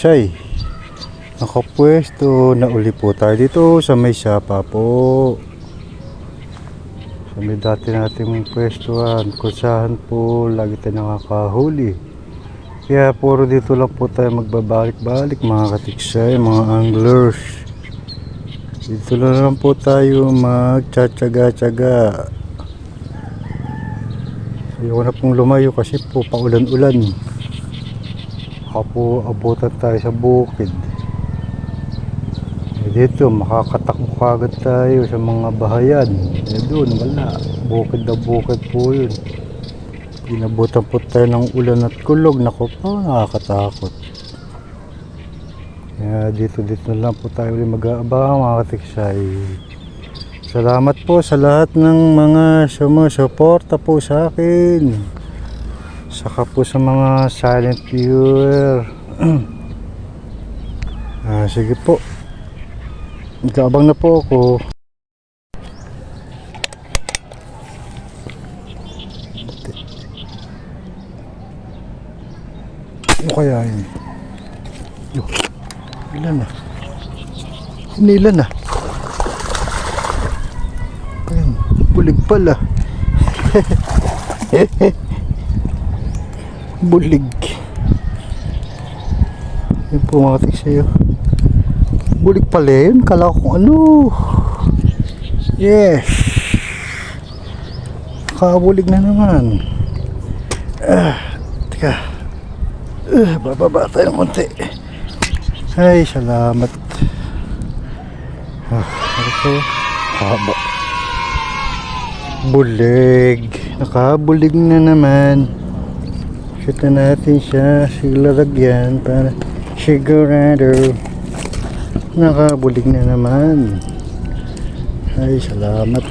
katiksay, nakapwesto na uli po tayo dito sa may sapa po, sa may dati nating pwestuhan kung saan po lagi tayo nakakahuli. Kaya puro dito lang po tayo magbabalik-balik mga katiksay, mga anglers. Dito lang po tayo magtsatsaga-tsaga. Ayoko na pong lumayo kasi po paulan-ulan. Baka po abutan tayo sa bukid. Dito makakatakbo kagad tayo sa mga bahayan. Doon wala, bukid na bukid po yun. Pinabutan po tayo ng ulan at kulog. Naku po, nakakatakot. Kaya dito lang po tayo ulit mag-aabang mga katiksay. Salamat po sa lahat ng mga sumusuporta po sa akin, saka po sa mga silent viewer. Sige po, mag-aabang na po ako. Ano kaya yun? Ilan na? Inilan na? Ayun, bulig pala. Bulig. Yun po mga katiksay. Bulig pala yun. Kala ko kung ano. Yes. Nakabulig na naman. Teka. Bababa tayo ng konti. Ay, salamat. Ito. Haba. Bulig. Nakabulig na naman. Shoot na natin siya. Silalagyan para sigurado. Nakabulig na naman. Ay, salamat.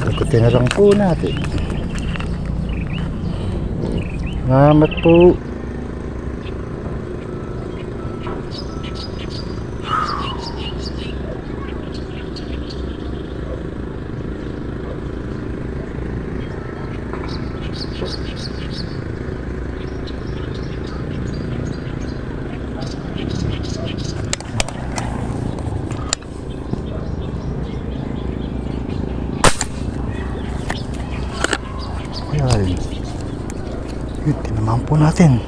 Ikutin na lang po natin. Salamat po. Ayan. Yun, tinamaan po natin.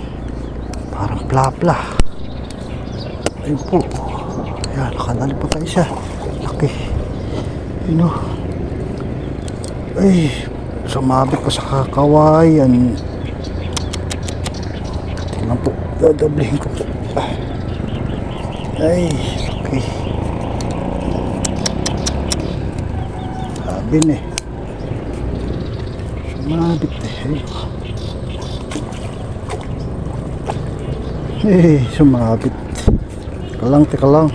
Parang plapla. Ayun po. Ayan, nakadali po tayo siya. Laki. Ayun o. Ay, sumabit ko sa kakawayan. Tingnan po. Dadablihin ko po. Ay, laki. Sabi na eh. Sumabit eh. Sumabit. Teka lang.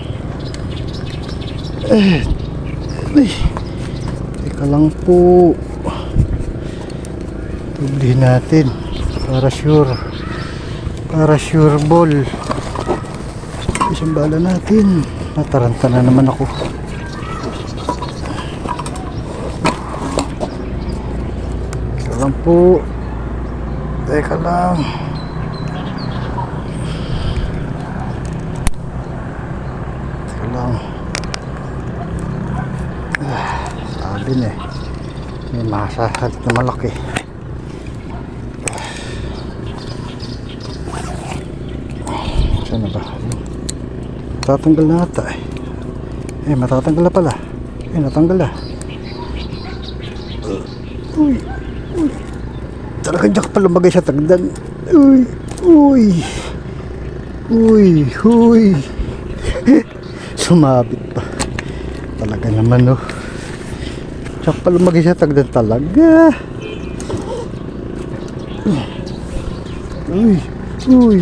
Teka lang po. Tublihin natin. Para sure ball. Isang bala natin. Nataranta na naman ako. Teka lang po. Teka lang. Sabi na eh, may masasalit na malaki. Saan na ba? Tatanggal na ata eh. Matatanggal na pala. Natanggal na. Uy. Talagang diyak pa lumagay sa tagdan. Uy. Sumabit pa. Talaga naman oh. Diyak pa lumagay sa tagdan talaga. Uy.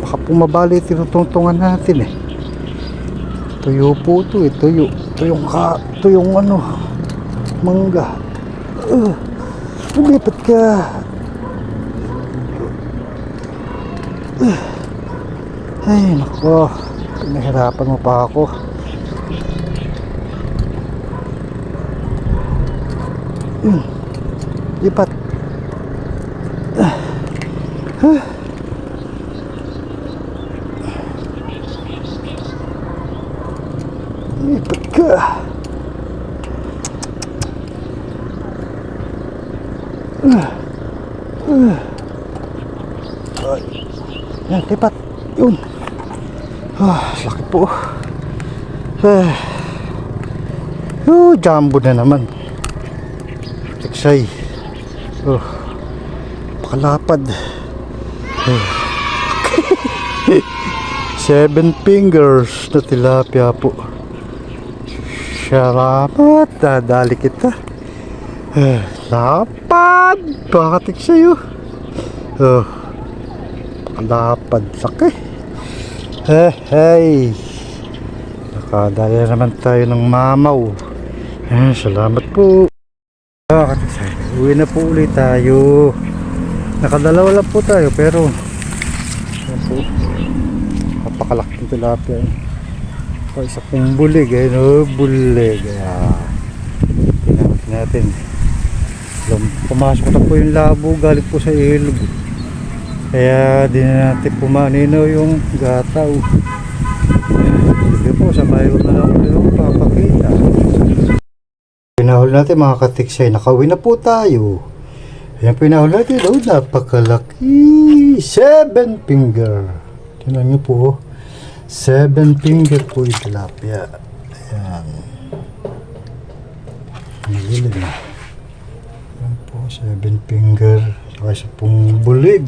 Baka pumabali tinutungtungan natin eh. Tuyo po ito eh. Tuyong ano, mangga. Lumipat ka. Ay nako, pinahirapan mo pa ako. Lipat. Lipat ka. Yan, lipat. Yun. Laki po. Jumbo na naman. Tiksay. Pakalapad. 7 fingers na tilapia po. Salamat. Dadali kita. Lapad. Bakatik sa'yo. Pakalapad. Laki. Hey. Nakadaya naman tayo ng mamaw. Salamat po. Uwi na po ulit tayo. Nakadalawa lang po tayo pero yan po. Napakalaking tilapia. Isa pong bulig. Bulig. Tingnan natin. Pumasok na po yung labo galing po sa ilog. Kaya di na natin pumanino yung gataw. Sige po, sabay ko na lang ulit papakita. Pinahuli natin mga katiksay, nakauwi na po tayo. Ayan, pinahuli natin, napakalaki. 7 finger. Tingnan nyo po, 7 finger po yung tilapia. Ayan. Nagilid na. Ayan po, 7 finger. Saka isa pong bulig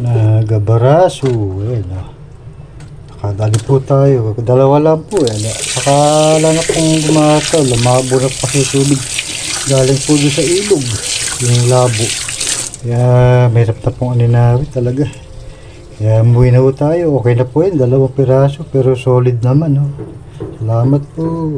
na gabaraso. Ayan, nakadali po tayo. Dalawa lang po. Ayan. Saka lang na pong gumataw. Lumabo na pa sa tubig. Galing po doon sa ilog. Yung labo. Kaya mahirap na pong aninawit talaga. Kaya umuwi na po tayo. Okay na po yun. 2 piraso. Pero solid naman. Salamat po.